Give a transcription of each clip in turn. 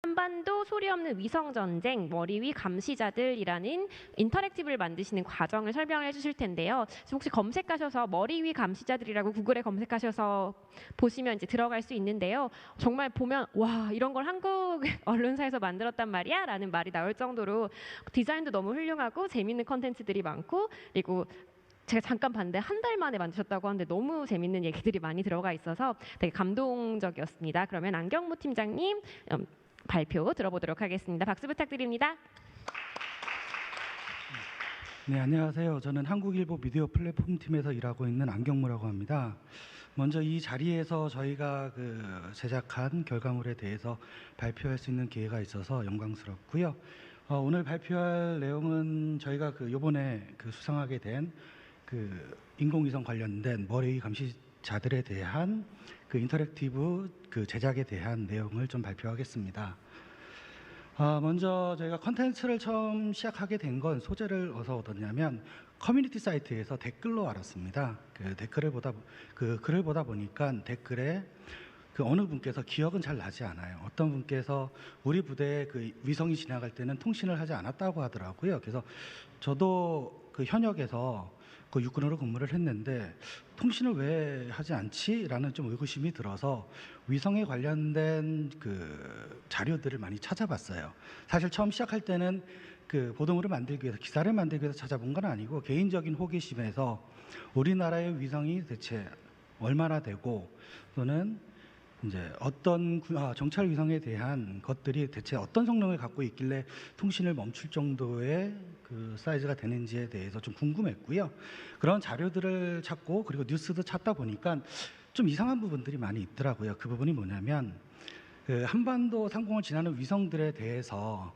한반도 소리 없는 위성 전쟁 머리 위 감시자들이라는 인터랙티브를 만드시는 과정을 설명을 해주실 텐데요. 혹시 검색하셔서 머리 위 감시자들이라고 구글에 검색하셔서 보시면 이제 들어갈 수 있는데요. 정말 보면 와, 이런 걸 한국 언론사에서 만들었단 말이야라는 말이 나올 정도로 디자인도 너무 훌륭하고 재밌는 컨텐츠들이 많고, 그리고 제가 잠깐 봤는데 한 달 만에 만드셨다고 하는데 너무 재밌는 얘기들이 많이 들어가 있어서 되게 감동적이었습니다. 그러면 안경무 팀장님 발표 들어보도록 하겠습니다. 박수 부탁드립니다. 네, 안녕하세요. 저는 한국일보 미디어 플랫폼 팀에서 일하고 있는 안경무라고 합니다. 먼저 이 자리에서 저희가 제작한 결과물에 대해서 발표할 수 있는 기회가 있어서 영광스럽고요. 오늘 발표할 내용은 저희가 이번에 수상하게 된 인공위성 관련된 머리 감시자들에 대한 인터랙티브 제작에 대한 내용을 좀 발표하겠습니다. 먼저 저희가 컨텐츠를 처음 시작하게 된 건 소재를 어디서 얻었냐면 커뮤니티 사이트에서 댓글로 알았습니다. 글을 보다 보니까 댓글에 어느 분께서 기억은 잘 나지 않아요. 어떤 분께서 우리 부대에 위성이 지나갈 때는 통신을 하지 않았다고 하더라고요. 그래서 저도 현역에서 육군으로 근무를 했는데 통신을 왜 하지 않지? 라는 좀 의구심이 들어서 위성에 관련된 자료들을 많이 찾아봤어요. 사실 처음 시작할 때는 보도물을 만들기 위해서, 기사를 만들기 위해서 찾아본 건 아니고 개인적인 호기심에서 우리나라의 위성이 대체 얼마나 되고, 또는 이제 어떤 정찰 위성에 대한 것들이 대체 어떤 성능을 갖고 있길래 통신을 멈출 정도의 사이즈가 되는지에 대해서 좀 궁금했고요. 그런 자료들을 찾고, 그리고 뉴스도 찾다 보니까 좀 이상한 부분들이 많이 있더라고요. 그 부분이 뭐냐면 한반도 상공을 지나는 위성들에 대해서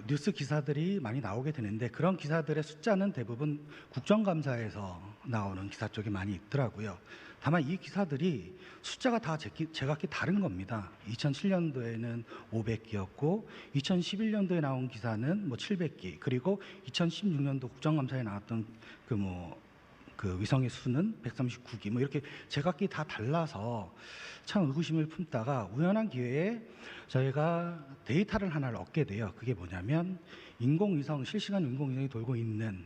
뉴스 기사들이 많이 나오게 되는데, 그런 기사들의 숫자는 대부분 국정감사에서 나오는 기사 쪽이 많이 있더라고요. 다만 이 기사들이 숫자가 다 제각기 다른 겁니다. 2007년도에는 500기였고 2011년도에 나온 기사는 700기, 그리고 2016년도 국정감사에 나왔던 위성의 수는 139기, 이렇게 제각기 다 달라서 참 의구심을 품다가 우연한 기회에 저희가 데이터를 하나를 얻게 돼요. 그게 뭐냐면 실시간 인공위성이 돌고 있는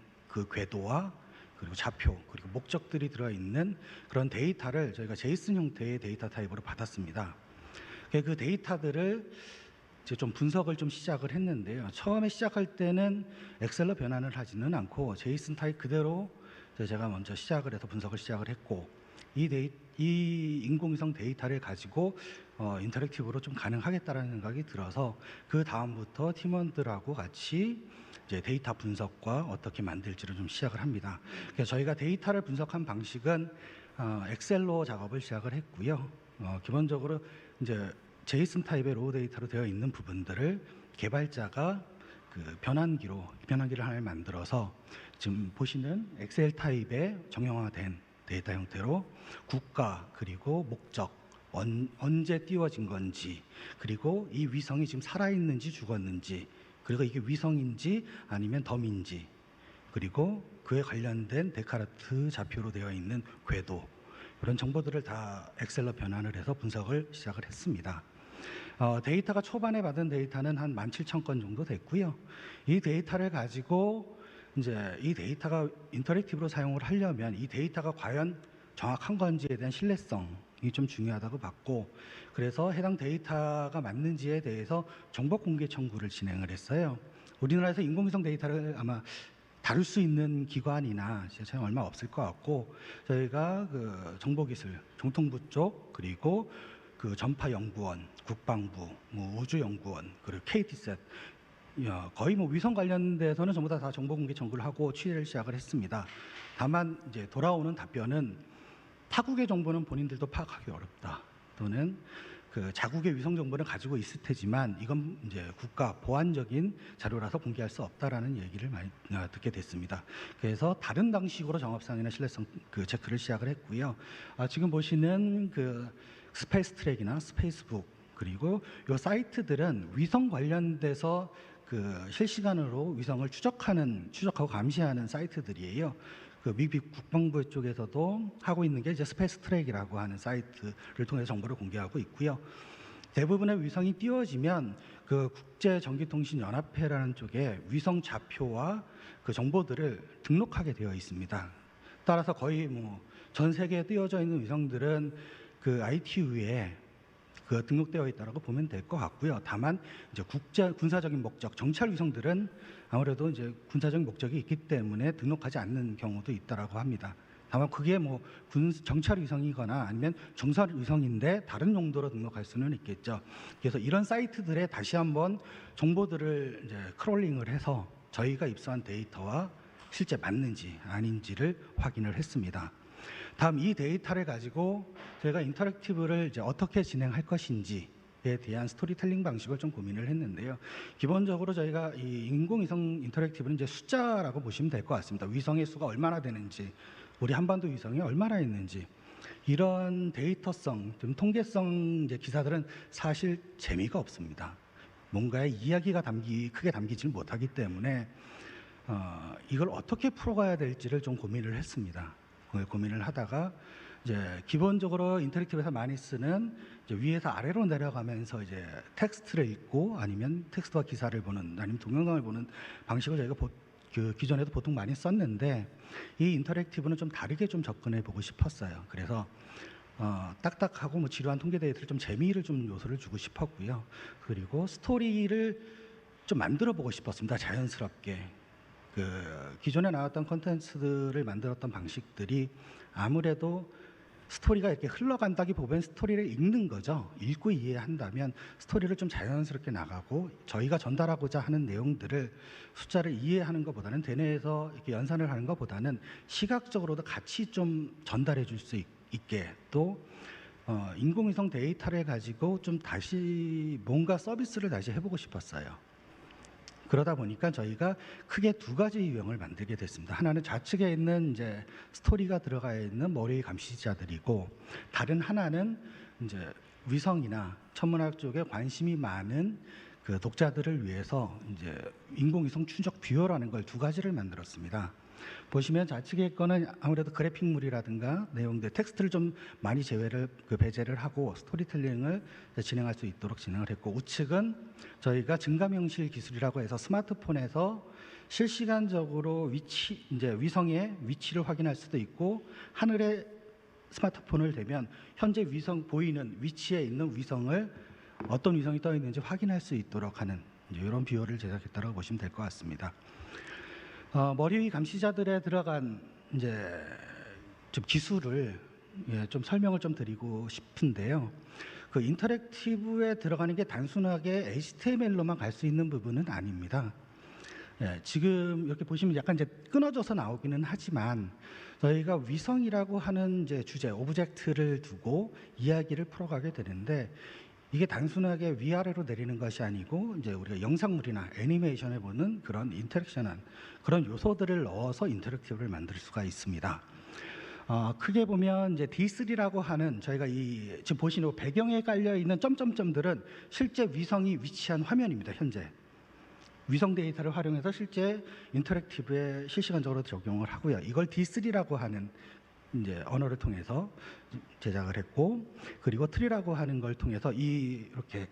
궤도와 그리고 좌표, 그리고 목적들이 들어있는 그런 데이터를 저희가 제이슨 형태의 데이터 타입으로 받았습니다. 그 데이터들을 이제 좀 분석을 시작을 했는데요. 처음에 시작할 때는 엑셀로 변환을 하지는 않고 제이슨 타입 그대로 제가 먼저 시작을 해서 분석을 시작을 했고, 이 인공위성 데이터를 가지고 인터랙티브로 좀 가능하겠다라는 생각이 들어서 그 다음부터 팀원들하고 같이 이제 데이터 분석과 어떻게 만들지를 좀 시작을 합니다. 그래서 저희가 데이터를 분석한 방식은 엑셀로 작업을 시작을 했고요. 기본적으로 이제 제이슨 타입의 로우 데이터로 되어 있는 부분들을 개발자가 변환기를 하나 만들어서 지금 보시는 엑셀 타입의 정형화된 데이터 형태로 국가, 그리고 목적, 언제 띄워진 건지, 그리고 이 위성이 지금 살아있는지 죽었는지, 그리고 이게 위성인지 아니면 덤인지, 그리고 그에 관련된 데카르트 좌표로 되어 있는 궤도, 이런 정보들을 다 엑셀로 변환을 해서 분석을 시작을 했습니다. 데이터가 초반에 받은 데이터는 한 17,000건 정도 됐고요. 이 데이터를 가지고 이제 이 데이터가 인터랙티브로 사용을 하려면 이 데이터가 과연 정확한 건지에 대한 신뢰성이 좀 중요하다고 봤고, 그래서 해당 데이터가 맞는지에 대해서 정보 공개 청구를 진행을 했어요. 우리나라에서 인공위성 데이터를 아마 다룰 수 있는 기관이나 참 얼마 없을 것 같고, 저희가 정보기술, 정통부 쪽, 그리고 전파연구원, 국방부, 우주연구원, 그리고 KT셋, 거의 위성 관련돼서는 전부 다 정보 공개 청구를 하고 취재를 시작을 했습니다. 다만 이제 돌아오는 답변은 타국의 정보는 본인들도 파악하기 어렵다, 또는 자국의 위성 정보를 가지고 있을 테지만 이건 이제 국가 보안적인 자료라서 공개할 수 없다라는 얘기를 많이 듣게 됐습니다. 그래서 다른 방식으로 정합상이나 신뢰성 체크를 시작을 했고요. 지금 보시는 스페이스 트랙이나 스페이스북, 그리고 이 사이트들은 위성 관련돼서 실시간으로 위성을 추적하고 감시하는 사이트들이에요. 미국 국방부 쪽에서도 하고 있는 게 이제 스페이스 트랙이라고 하는 사이트를 통해서 정보를 공개하고 있고요. 대부분의 위성이 띄워지면 그 국제전기통신연합회라는 쪽에 위성 좌표와 그 정보들을 등록하게 되어 있습니다. 따라서 거의 뭐 전 세계에 띄워져 있는 위성들은 그 ITU에 그 등록되어 있다라고 보면 될 것 같고요. 다만 이제 군사적인 목적, 정찰 위성들은 아무래도 이제 군사적인 목적이 있기 때문에 등록하지 않는 경우도 있다라고 합니다. 다만 그게 뭐 정찰 위성이거나 아니면 정찰 위성인데 다른 용도로 등록할 수는 있겠죠. 그래서 이런 사이트들에 다시 한번 정보들을 이제 크롤링을 해서 저희가 입수한 데이터와 실제 맞는지 아닌지를 확인을 했습니다. 다음 이 데이터를 가지고 저희가 인터랙티브를 이제 어떻게 진행할 것인지에 대한 스토리텔링 방식을 좀 고민을 했는데요. 기본적으로 저희가 이 인공위성 인터랙티브는 이제 숫자라고 보시면 될 것 같습니다. 위성의 수가 얼마나 되는지, 우리 한반도 위성이 얼마나 있는지, 이런 데이터성, 좀 통계성 이제 기사들은 사실 재미가 없습니다. 뭔가의 이야기가 크게 담기지 못하기 때문에 이걸 어떻게 풀어가야 될지를 좀 고민을 했습니다. 고민을 하다가 이제 기본적으로 인터랙티브에서 많이 쓰는 이제 위에서 아래로 내려가면서 이제 텍스트를 읽고 아니면 텍스트와 기사를 보는 아니면 동영상을 보는 방식을 저희가 그 기존에도 보통 많이 썼는데 이 인터랙티브는 좀 다르게 좀 접근해 보고 싶었어요. 그래서 딱딱하고 뭐 지루한 통계 데이터를 좀 재미를 좀 요소를 주고 싶었고요. 그리고 스토리를 좀 만들어 보고 싶었습니다. 자연스럽게. 그 기존에 나왔던 콘텐츠들을 만들었던 방식들이 아무래도 스토리가 이렇게 흘러간다기보다는 스토리를 읽는 거죠. 읽고 이해한다면 스토리를 좀 자연스럽게 나가고 저희가 전달하고자 하는 내용들을 숫자를 이해하는 것보다는 대뇌에서 이렇게 연산을 하는 것보다는 시각적으로도 같이 좀 전달해 줄 수 있게 또 인공위성 데이터를 가지고 좀 다시 뭔가 서비스를 다시 해보고 싶었어요. 그러다 보니까 저희가 크게 두 가지 유형을 만들게 됐습니다. 하나는 좌측에 있는 이제 스토리가 들어가 있는 머리 감시자들이고, 다른 하나는 이제 위성이나 천문학 쪽에 관심이 많은 그 독자들을 위해서 이제 인공위성 추적 뷰어라는 걸 두 가지를 만들었습니다. 보시면 좌측의 거는 아무래도 그래픽물이라든가 내용들, 텍스트를 좀 많이 배제를 하고 스토리텔링을 진행할 수 있도록 진행을 했고, 우측은 저희가 증가명실 기술이라고 해서 스마트폰에서 실시간적으로 이제 위성의 위치를 확인할 수도 있고, 하늘에 스마트폰을 대면 현재 보이는 위치에 있는 위성을 어떤 위성이 떠 있는지 확인할 수 있도록 하는 이런 뷰어를 제작했다고 보시면 될 것 같습니다. 머리 위 감시자들에 들어간 이제 좀 기술을 좀 설명을 좀 드리고 싶은데요. 그 인터랙티브에 들어가는 게 단순하게 HTML로만 갈 수 있는 부분은 아닙니다. 지금 이렇게 보시면 약간 이제 끊어져서 나오기는 하지만 저희가 위성이라고 하는 이제 주제, 오브젝트를 두고 이야기를 풀어가게 되는데, 이게 단순하게 위아래로 내리는 것이 아니고 이제 우리가 영상물이나 애니메이션에 보는 그런 인터랙션한 그런 요소들을 넣어서 인터랙티브를 만들 수가 있습니다. 크게 보면 이제 D3라고 하는 저희가 지금 보시는 배경에 깔려 있는 점점점들은 실제 위성이 위치한 화면입니다. 현재 위성 데이터를 활용해서 실제 인터랙티브에 실시간적으로 적용을 하고요. 이걸 D3라고 하는 이제 언어를 통해서 제작을 했고, 그리고 트리라고 하는 걸 통해서 이렇게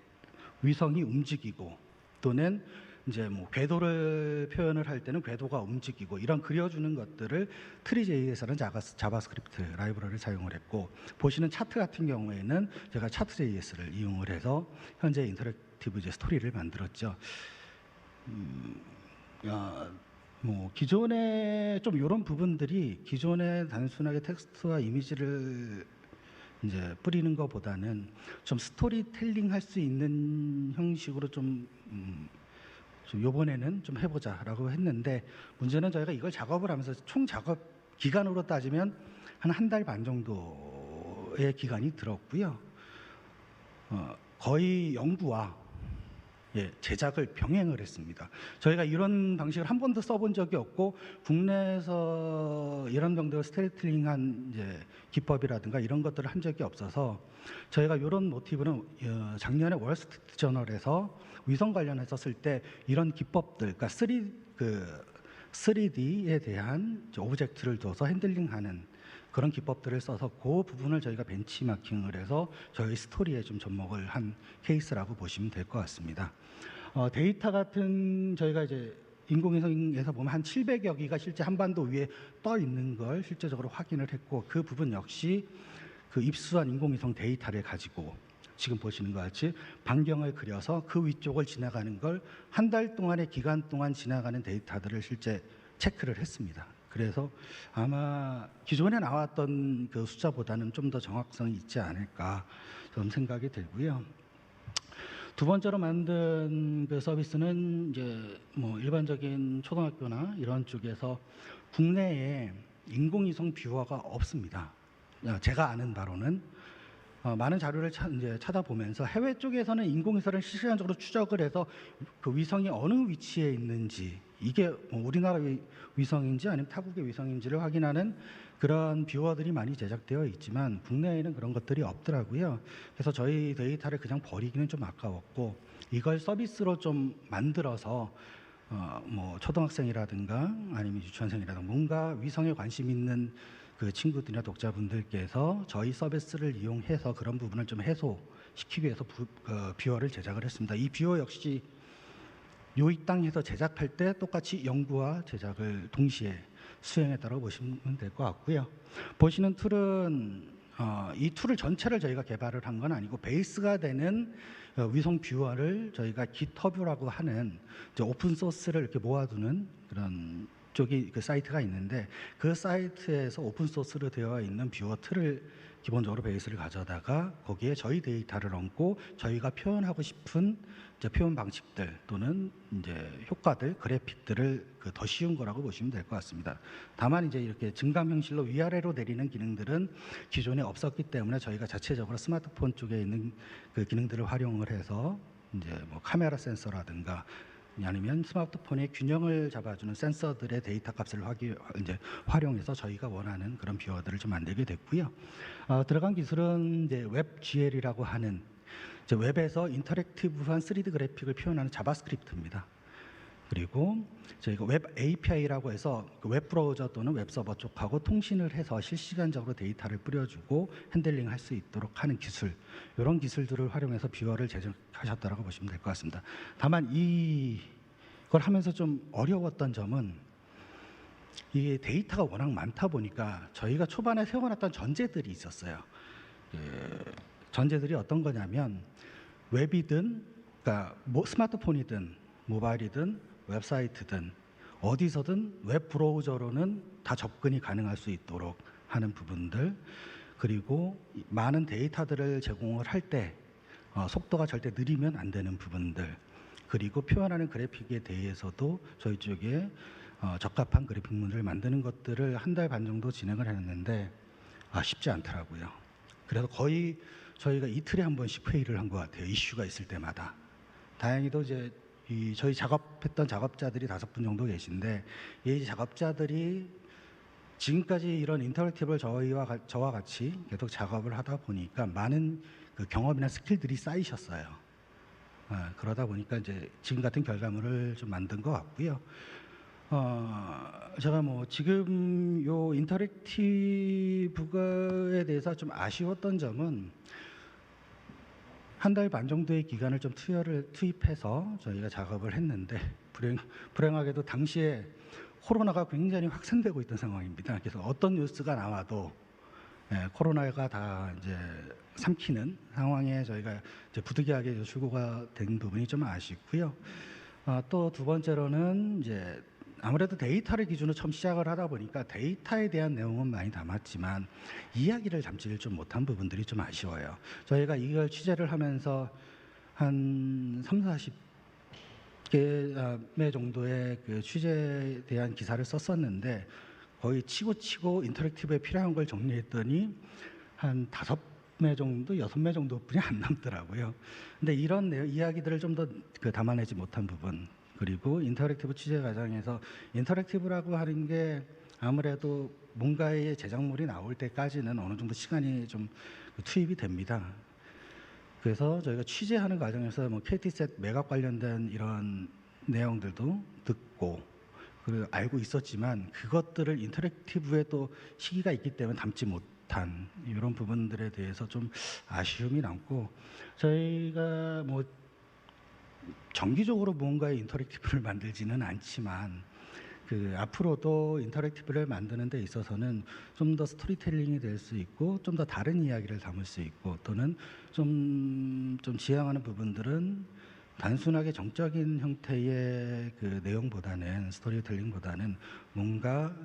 위성이 움직이고 또는 이제 뭐 궤도를 표현을 할 때는 궤도가 움직이고 이런 그려주는 것들을 트리.js라는 자바스크립트 라이브러리를 사용을 했고, 보시는 차트 같은 경우에는 제가 차트.js를 이용을 해서 현재 인터랙티브 이제 스토리를 만들었죠. 뭐 기존에 좀 이런 부분들이 기존에 단순하게 텍스트와 이미지를 이제 뿌리는 것보다는 좀 스토리텔링 할 수 있는 형식으로 좀 요번에는 좀 해보자라고 했는데, 문제는 저희가 이걸 작업을 하면서 총 작업 기간으로 따지면 한 달 반 정도의 기간이 들었고요. 거의 연구와 제작을 병행을 했습니다. 저희가 이런 방식을 한 번도 써본 적이 없고, 국내에서 이런 정도의 스토리텔링한 이제 기법이라든가 이런 것들을 한 적이 없어서 저희가 이런 모티브는 작년에 월스트리트 저널에서 위성 관련해서 쓸 때 이런 기법들, 그러니까 3D에 대한 오브젝트를 둬서 핸들링하는 그런 기법들을 써서 그 부분을 저희가 벤치마킹을 해서 저희 스토리에 좀 접목을 한 케이스라고 보시면 될 것 같습니다. 데이터 같은 저희가 이제 인공위성에서 보면 한 700여 기가 실제 한반도 위에 떠 있는 걸 실제적으로 확인을 했고, 그 부분 역시 그 입수한 인공위성 데이터를 가지고 지금 보시는 것 같이 반경을 그려서 그 위쪽을 지나가는 걸 한 달 동안의 기간 동안 지나가는 데이터들을 실제 체크를 했습니다. 그래서 아마 기존에 나왔던 그 숫자보다는 좀 더 정확성이 있지 않을까 좀 생각이 들고요. 두 번째로 만든 그 서비스는 이제 뭐 일반적인 초등학교나 이런 쪽에서 국내에 인공위성 뷰어가 없습니다. 제가 아는 바로는 많은 자료를 이제 찾아보면서 해외 쪽에서는 인공위성을 실시간적으로 추적을 해서 그 위성이 어느 위치에 있는지, 이게 뭐 우리나라 위성인지 아니면 타국의 위성인지를 확인하는 그런 뷰어들이 많이 제작되어 있지만 국내에는 그런 것들이 없더라고요. 그래서 저희 데이터를 그냥 버리기는 좀 아까웠고, 이걸 서비스로 좀 만들어서 뭐 초등학생이라든가 아니면 유치원생이라든가 뭔가 위성에 관심 있는 그 친구들이나 독자분들께서 저희 서비스를 이용해서 그런 부분을 좀 해소시키기 위해서 뷰어를 제작을 했습니다. 이 뷰어 역시 요이 땅에서 제작할 때 똑같이 연구와 제작을 동시에 수행했다고 보시면 될 것 같고요. 보시는 툴은 이 툴을 전체를 저희가 개발을 한 건 아니고, 베이스가 되는 위성 뷰어를 저희가 깃허브라고 하는 이제 오픈 소스를 이렇게 모아두는 그런 쪽이 그 사이트가 있는데, 그 사이트에서 오픈 소스로 되어 있는 뷰어 툴을 기본적으로 베이스를 가져다가 거기에 저희 데이터를 얹고 저희가 표현하고 싶은 이제 표현 방식들 또는 이제 효과들, 그래픽들을 더 쉬운 거라고 보시면 될 것 같습니다. 다만 이제 이렇게 증감 형식로 위아래로 내리는 기능들은 기존에 없었기 때문에 저희가 자체적으로 스마트폰 쪽에 있는 그 기능들을 활용을 해서 이제 뭐 카메라 센서라든가 아니면 스마트폰의 균형을 잡아주는 센서들의 데이터 값을 이제 활용해서 저희가 원하는 그런 뷰어들을 좀 만들게 됐고요. 들어간 기술은 이제 웹GL이라고 하는 이제 웹에서 인터랙티브한 3D 그래픽을 표현하는 자바스크립트입니다. 그리고 저희가 웹 API라고 해서 그 웹 브라우저 또는 웹 서버 쪽하고 통신을 해서 실시간적으로 데이터를 뿌려주고 핸들링할 수 있도록 하는 기술, 이런 기술들을 활용해서 뷰어를 제작하셨다고 보시면 될 것 같습니다. 다만 이걸 하면서 좀 어려웠던 점은 이게 데이터가 워낙 많다 보니까 저희가 초반에 세워놨던 전제들이 있었어요. 전제들이 어떤 거냐면 웹이든, 그러니까 스마트폰이든 모바일이든 웹사이트든 어디서든 웹 브라우저로는 다 접근이 가능할 수 있도록 하는 부분들, 그리고 많은 데이터들을 제공을 할 때 속도가 절대 느리면 안 되는 부분들, 그리고 표현하는 그래픽에 대해서도 저희 쪽에 적합한 그래픽문을 만드는 것들을 한 달 반 정도 진행을 했는데 쉽지 않더라고요. 그래서 거의 저희가 이틀에 한 번씩 회의를 한 것 같아요. 이슈가 있을 때마다. 다행히도 이제 저희 작업했던 작업자들이 5분 정도 계신데, 이 작업자들이 지금까지 이런 인터랙티브를 저와 같이 계속 작업을 하다 보니까 많은 그 경험이나 스킬들이 쌓이셨어요. 그러다 보니까 이제 지금 같은 결과물을 좀 만든 것 같고요. 제가 뭐 지금 요 인터랙티브에 대해서 좀 아쉬웠던 점은 한 달 반 정도의 기간을 좀 투입해서 저희가 작업을 했는데 불행하게도 당시에 코로나가 굉장히 확산되고 있던 상황입니다. 그래서 어떤 뉴스가 나와도 코로나가 다 이제 삼키는 상황에 저희가 이제 부득이하게 출고가 된 부분이 좀 아쉽고요. 또 두 번째로는 이제 아무래도 데이터를 기준으로 처음 시작을 하다 보니까 데이터에 대한 내용은 많이 담았지만 이야기를 담지를 좀 못한 부분들이 좀 아쉬워요. 저희가 이걸 취재를 하면서 한 40개 정도의 그 취재에 대한 기사를 썼었는데 거의 치고 인터랙티브에 필요한 걸 정리했더니 한 5매 정도, 6매 정도뿐이 안 남더라고요. 근데 이런 이야기들을 좀 더 담아내지 못한 부분, 그리고 인터랙티브 취재 과정에서 인터랙티브라고 하는 게 아무래도 뭔가의 제작물이 나올 때까지는 어느 정도 시간이 좀 투입이 됩니다. 그래서 저희가 취재하는 과정에서 뭐 KT셋 매각 관련된 이런 내용들도 듣고, 알고 있었지만 그것들을 인터랙티브에 또 시기가 있기 때문에 담지 못한 이런 부분들에 대해서 좀 아쉬움이 남고, 저희가 뭐 정기적으로 뭔가의 인터랙티브를 만들지는 않지만 앞으로도 인터랙티브를 만드는 데 있어서는 좀 더 스토리텔링이 될 수 있고 좀 더 다른 이야기를 담을 수 있고, 또는 좀 지향하는 부분들은 단순하게 정적인 형태의 내용보다는, 스토리텔링보다는 뭔가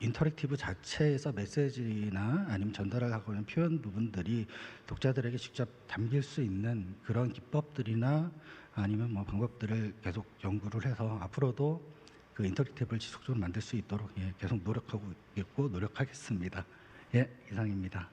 인터랙티브 자체에서 메시지나 아니면 전달하고 있는 표현 부분들이 독자들에게 직접 담길 수 있는 그런 기법들이나 아니면 뭐 방법들을 계속 연구를 해서 앞으로도 인터랙티브를 지속적으로 만들 수 있도록 계속 노력하고 있고 노력하겠습니다. 예, 이상입니다.